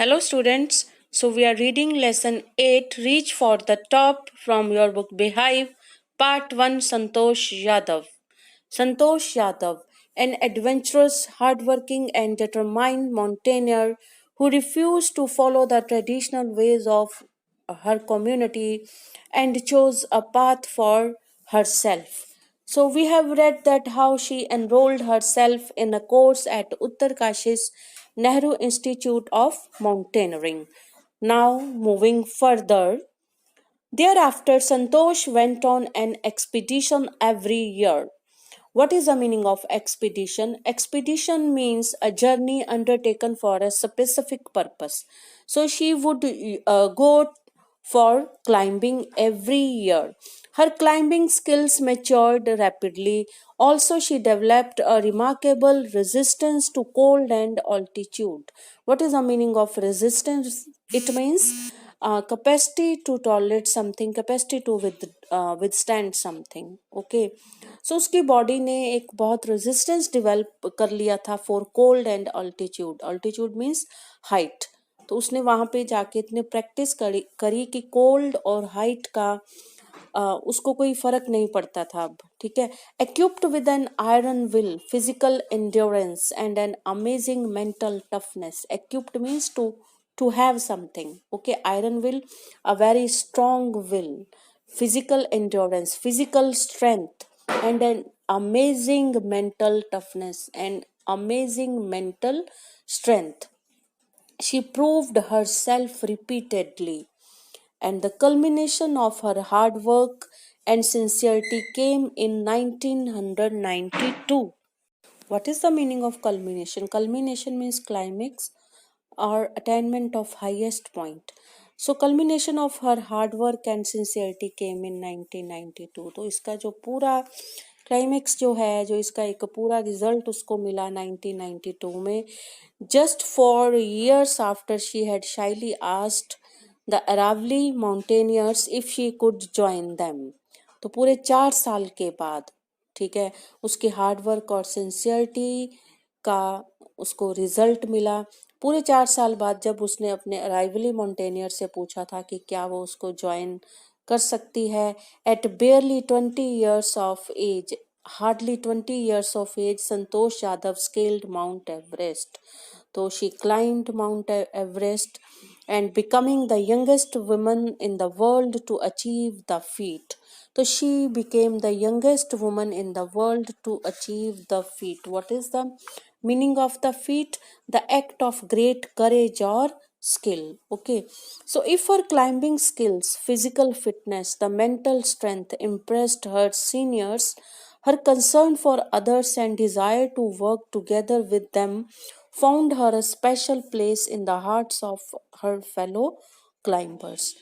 Hello, students. So, we are reading lesson 8 Reach for the Top from your book Behive, Part 1 Santosh Yadav. Santosh Yadav, an adventurous, hardworking, and determined mountaineer who refused to follow the traditional ways of her community and chose a path for herself. So we have read that how she enrolled herself in a course at Uttarkashi's Nehru Institute of Mountaineering. Now moving further, thereafter Santosh went on an expedition every year. What is the meaning of expedition? Expedition means a journey undertaken for a specific purpose. So she would go for climbing every year. Her climbing skills matured rapidly. Also, she developed a remarkable resistance to cold and altitude. What is the meaning of resistance? It means capacity to tolerate something, capacity to withstand something. Okay, सो उसकी body ने एक बहुत resistance develop कर लिया था for cold and altitude altitude means height तो उसने वहां पे जाके इतने प्रैक्टिस करी कि कोल्ड और हाइट का उसको कोई फर्क नहीं पड़ता था अब ठीक है equipped with an iron will physical endurance and an amazing mental toughness equipped means to have something okay iron will a very strong will physical endurance physical strength and an amazing mental toughness and amazing mental strength she proved herself repeatedly and the culmination of her hard work and sincerity came in 1992. What is the meaning of culmination? Culmination means climax or attainment of highest point. So culmination of her hard work and sincerity came in 1992. तो इसका जो पूरा climax जो है जो इसका एक पूरा रिजल्ट उसको मिला 1992 में just 4 years after she had shyly asked the Aravali mountaineers if she could join them. तो पूरे 4 साल के बाद ठीक है उसके हार्डवर्क और सिंसियरिटी का उसको रिजल्ट मिला पूरे 4 साल बाद जब उसने अपने अराइवली माउंटेनियर से पूछा था कि क्या वो उसको ज्वाइन कर सकती है at barely 20 years of age hardly 20 years of age Santosh Yadav scaled Mount Everest तो she climbed Mount Everest and becoming the youngest woman in the world to achieve the feat. So she became the youngest woman in the world to achieve the feat. What is the meaning of the feat? The act of great courage or skill. Okay. So if her climbing skills, physical fitness, the mental strength impressed her seniors, her concern for others and desire to work together with them found her a special place in the hearts of her fellow climbers.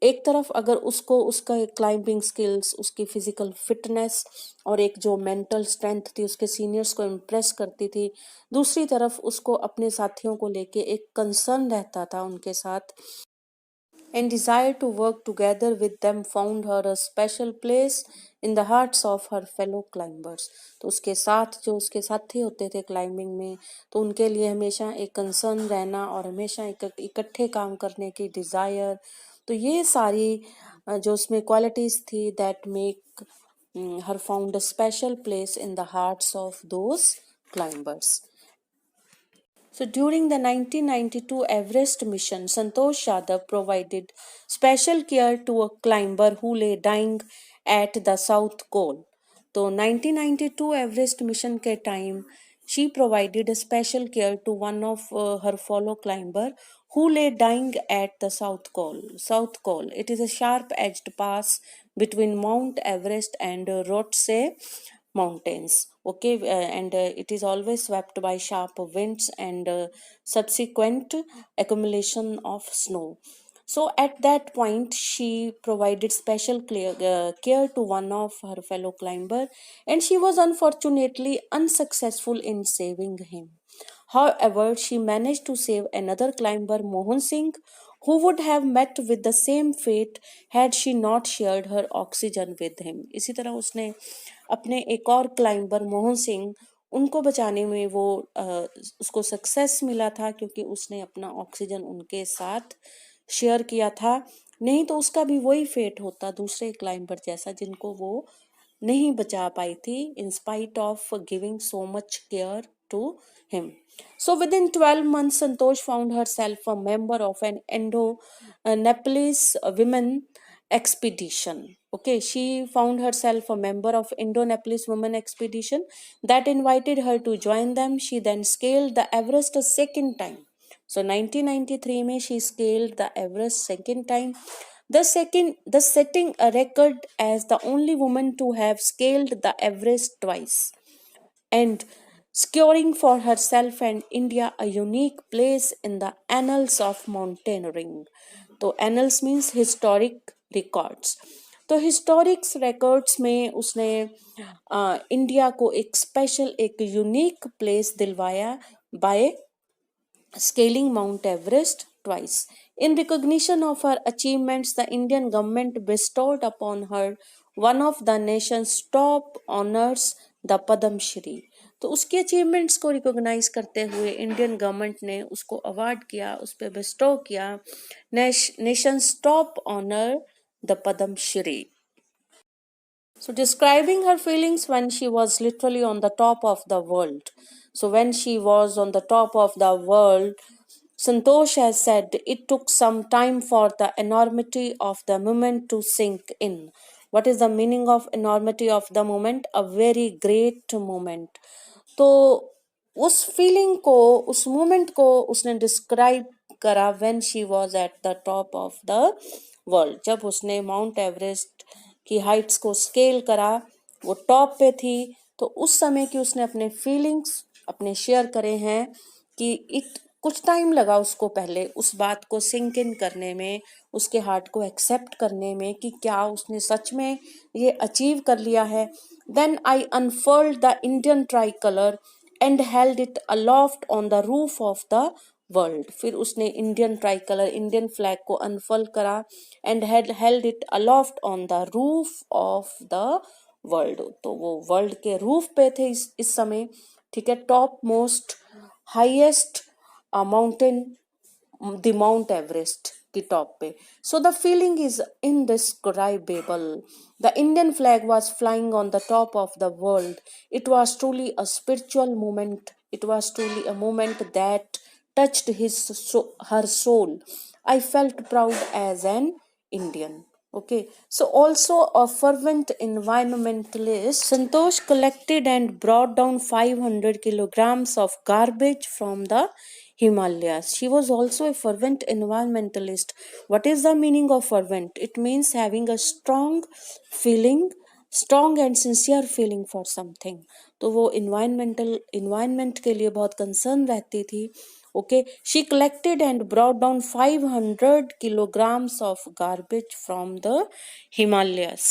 एक तरफ अगर उसको उसका climbing skills उसकी physical fitness और एक जो mental strength थी उसके सीनियर्स को इम्प्रेस करती थी दूसरी तरफ उसको अपने साथियों को लेके एक कंसर्न रहता था उनके साथ and desire to work together with them found her a special place in the hearts of her fellow climbers. तो उसके साथ जो उसके साथी होते थे क्लाइंबिंग में तो उनके लिए हमेशा एक कंसर्न रहना और हमेशा इकट्ठे काम करने की डिज़ायर तो ये सारी जो उसमें क्वालिटीज़ थी that make her found a special place in the hearts of those climbers. So during the 1992 Everest mission, Santosh Yadav provided special care to a climber who lay dying at the South Pole. तो 1992 Everest mission के time she provided a special care to one of her fellow climber who lay dying at the South Col. South Col. It is a sharp-edged pass between Mount Everest and Rothsay mountains. Okay, and it is always swept by sharp winds and subsequent accumulation of snow. So at that point, she provided special care to one of her fellow climber, and she was unfortunately unsuccessful in saving him. However, she managed to save another climber, Mohan Singh, who would have met with the same fate had she not shared her oxygen with him. इसी तरह उसने अपने एक और climber Mohan Singh उनको बचाने में वो उसको सक्सेस मिला था क्योंकि उसने अपना ऑक्सीजन उनके साथ शेयर किया था। नहीं तो उसका भी वही फेट होता दूसरे क्लाइंबर जैसा, जिनको वो नहीं बचा पाई थी in spite of giving so much care to him. So within 12 months, Santosh found herself a member of an Indo-Nepalese women expedition. Okay, she found herself a member of Indo-Nepalese women expedition that invited her to join them. She then scaled the Everest a second time. So 1993 में she scaled the Everest second time, the setting a record as the only woman to have scaled the Everest twice, and securing for herself and India a unique place in the annals of mountaineering. तो annals means historic records. तो हिस्टोरिक्स records में उसने India को एक special, एक unique place दिलवाया bye scaling Mount Everest twice. In recognition of her achievements, the Indian government bestowed upon her one of the nation's top honors, the Padam Shri. तो उसकी achievements को recognise करते हुए Indian government ने उसको award किया, उस पर बेस्टो किया nation's top honour, the Padma Shri. So, describing her feelings when she was literally on the top of the world. So, when she was on the top of the world, Santosh has said it took some time for the enormity of the moment to sink in. What is the meaning of enormity of the moment? A very great moment. तो उस feeling को, उस moment को उसने describe करा when she was at the top of the world. जब उसने mount Everest की हाइट्स को स्केल करा, वो टॉप पे थी, तो उस समय की उसने अपने फीलिंग्स अपने शेयर करे हैं कि कुछ टाइम लगा उसको पहले उस बात को सिंक इन करने में, उसके हार्ट को एक्सेप्ट करने में कि क्या उसने सच में ये अचीव कर लिया है. Then I unfurled the Indian tricolour and held it aloft on the roof of the world. फिर उसने Indian tricolour, Indian flag को अनफर्ल करा and held it aloft on the roof of the world. तो वो world के roof पे थे इस समय, ठीक है, top most highest mountain, the mount Everest की टॉप पे. So the feeling is indescribable. The Indian flag was flying on the top of the world. It was truly a spiritual moment. It was truly a moment that touched her soul. I felt proud as an Indian. Okay, so also a fervent environmentalist, Santosh collected and brought down 500 kilograms of garbage from the Himalayas. She was also a fervent environmentalist. What is the meaning of fervent? It means having a strong feeling, strong and sincere feeling for something. तो वो environment के लिए बहुत concern रहती थी. Okay, she collected and brought down 500 kilograms of garbage from the Himalayas.